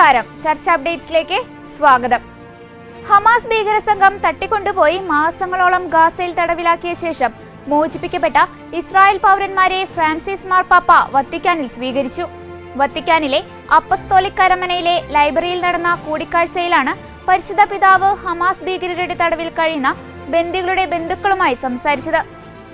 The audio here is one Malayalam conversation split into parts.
നമസ്കാരം. ചർച്ച അപ്ഡേറ്റ്സിലേക്ക് സ്വാഗതം. ഹമാസ് ഭീകര സംഘം തട്ടിക്കൊണ്ടുപോയി മാസങ്ങളോളം ഗാസയിൽ തടവിലാക്കിയ ശേഷം മോചിപ്പിക്കപ്പെട്ട ഇസ്രായേൽ പൗരന്മാരെ ഫ്രാൻസിസ് മാർപ്പാപ്പ വത്തിക്കാനിൽ സ്വീകരിച്ചു. വത്തിക്കാനിലെ അപ്പസ്തോലിക് അരമനയിലെ ലൈബ്രറിയിൽ നടന്ന കൂടിക്കാഴ്ചയിലാണ് പരിശുദ്ധ പിതാവ് ഹമാസ് ഭീകരരുടെ തടവിൽ കഴിയുന്ന ബന്ദികളുടെ ബന്ധുക്കളുമായി സംസാരിച്ചത്.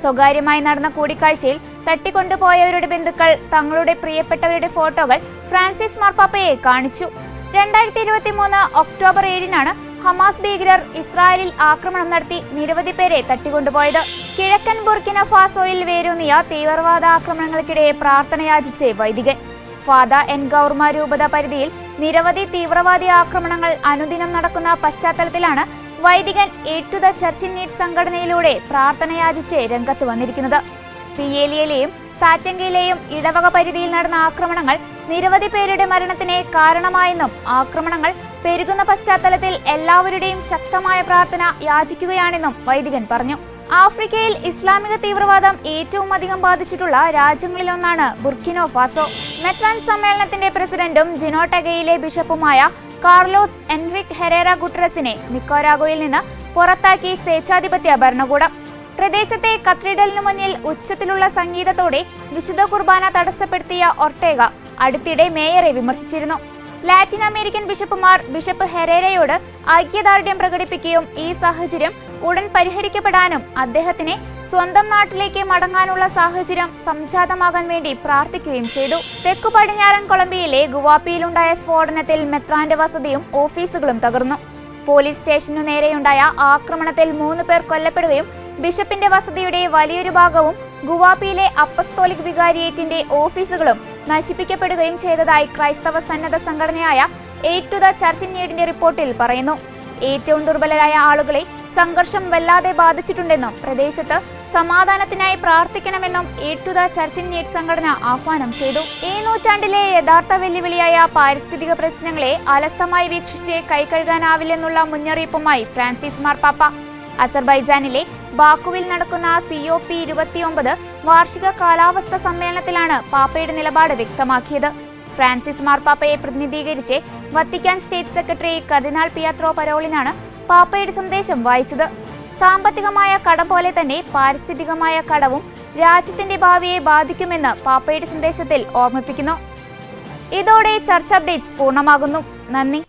സ്വകാര്യമായി നടന്ന കൂടിക്കാഴ്ചയിൽ തട്ടിക്കൊണ്ടുപോയവരുടെ ബന്ധുക്കൾ തങ്ങളുടെ പ്രിയപ്പെട്ടവരുടെ ഫോട്ടോകൾ ഫ്രാൻസിസ് മാർപ്പാപ്പയെ കാണിച്ചു. 2023 ഒക്ടോബർ 7-നാണ് ഹമാസ് ഭീകരർ ഇസ്രായേലിൽ ആക്രമണം നടത്തി നിരവധി പേരെ തട്ടിക്കൊണ്ടുപോയത്. കിഴക്കൻ ബുർക്കിന ഫാസോയിൽ വേരൂന്നിയ തീവ്രവാദ ആക്രമണങ്ങൾക്കിടെ പ്രാർത്ഥനയാചിച്ച് വൈദികൻ. ഫാദ എൻഗൗർമ രൂപത പരിധിയിൽ നിരവധി തീവ്രവാദി ആക്രമണങ്ങൾ അനുദിനം നടക്കുന്ന പശ്ചാത്തലത്തിലാണ് വൈദികൻ to the church in need സംഘടനയിലൂടെ പ്രാർത്ഥനയാചിച്ച് രംഗത്ത് വന്നിരിക്കുന്നത്. പിയേലിയയിലെയും സാറ്റങ്കയിലെയും ഇടവക പരിധിയിൽ നടന്ന ആക്രമണങ്ങൾ നിരവധി പേരുടെ മരണത്തിന് കാരണമായെന്നും ആക്രമണങ്ങൾ പെരുകുന്ന പശ്ചാത്തലത്തിൽ എല്ലാവരുടെയും ശക്തമായ പ്രാർത്ഥന യാചിക്കുകയാണെന്നും വൈദികൻ പറഞ്ഞു. ആഫ്രിക്കയിൽ ഇസ്ലാമിക തീവ്രവാദം ഏറ്റവും അധികം ബാധിച്ചിട്ടുള്ള രാജ്യങ്ങളിലൊന്നാണ് ബുർക്കിനോ ഫാസോ. മെത്രാൻ സമ്മേളനത്തിന്റെ പ്രസിഡന്റും ജിനോട്ടഗയിലെ ബിഷപ്പുമായ കാർലോസ് എൻറിക് ഹെരേറ ഗുട്ടറസിനെ നിക്കോരാഗോയിൽ നിന്ന് പുറത്താക്കി സ്വേച്ഛാധിപത്യ ഭരണകൂടം. പ്രദേശത്തെ കത്തീഡ്രലിനു മുന്നിൽ ഉച്ചത്തിലുള്ള സംഗീതത്തോടെ വിശുദ്ധ കുർബാന തടസ്സപ്പെടുത്തിയ ഒർട്ടേഗ അടുത്തിടെ മേയറെ വിമർശിച്ചിരുന്നു. ലാറ്റിൻ അമേരിക്കൻ ബിഷപ്പുമാർ ബിഷപ്പ് ഹെരേരയോട് ഐക്യദാർഢ്യം പ്രകടിപ്പിക്കുകയും ഈ സാഹചര്യം ഉടൻ പരിഹരിക്കപ്പെടാനും അദ്ദേഹത്തിന് സ്വന്തം നാട്ടിലേക്ക് മടങ്ങാനുള്ള സാഹചര്യം സംജാതമാകാൻ വേണ്ടി പ്രാർത്ഥിക്കുകയും ചെയ്തു. തെക്കു പടിഞ്ഞാറൻ കൊളംബിയയിലെ ഗുവാപ്പിയിലുണ്ടായ സ്ഫോടനത്തിൽ മെത്രാന്റെ വസതിയും ഓഫീസുകളും തകർന്നു. പോലീസ് സ്റ്റേഷനു നേരെയുണ്ടായ ആക്രമണത്തിൽ 3 പേർ കൊല്ലപ്പെടുകയും ബിഷപ്പിന്റെ വസതിയുടെ വലിയൊരു ഭാഗവും ഗുവാപ്പിയിലെ അപ്പസ്തോലിക് വികാരിയേറ്റിന്റെ ഓഫീസുകളും നശിപ്പിക്കപ്പെടുകയും ചെയ്തതായി ക്രൈസ്തവ സന്നദ്ധ സംഘടനയായ ടു ദ ചർച്ച് ഇൻ നീഡിന്റെ റിപ്പോർട്ടിൽ പറയുന്നു. ഏറ്റവും ദുർബലരായ ആളുകളെ സംഘർഷം വല്ലാതെ ബാധിച്ചിട്ടുണ്ടെന്നും പ്രദേശത്ത് സമാധാനത്തിനായി പ്രാർത്ഥിക്കണമെന്നും to the church in need സംഘടന ആഹ്വാനം ചെയ്തു. ഈ നൂറ്റാണ്ടിലെ യഥാർത്ഥ വെല്ലുവിളിയായ പാരിസ്ഥിതിക പ്രശ്നങ്ങളെ അലസമായി വീക്ഷിച്ച് കൈകഴുകാനാവില്ലെന്നുള്ള മുന്നറിയിപ്പുമായി ഫ്രാൻസിസ് മാർപ്പാപ്പ. അസർബൈജാനിലെ ബാക്കുവിൽ നടക്കുന്ന COP29 വാർഷിക കാലാവസ്ഥ സമ്മേളനത്തിലാണ് പാപ്പയുടെ നിലപാട് വ്യക്തമാക്കിയത്. ഫ്രാൻസിസ് മാർപ്പാപ്പയെ പ്രതിനിധീകരിച്ച് വത്തിക്കാൻ സ്റ്റേറ്റ് സെക്രട്ടറി കർദിനാൾ പിയത്രോ പരോളിനാണ് പാപ്പയുടെ സന്ദേശം വായിച്ചത്. സാമ്പത്തികമായ കടം പോലെ തന്നെ പാരിസ്ഥിതികമായ കടവും രാജ്യത്തിന്റെ ഭാവിയെ ബാധിക്കുമെന്ന് പാപ്പയുടെ സന്ദേശത്തിൽ ഓർമ്മിപ്പിക്കുന്നു. ഇതോടെ ചർച്ച അപ്ഡേറ്റ്സ് പൂർണ്ണമാകുന്നു. നന്ദി.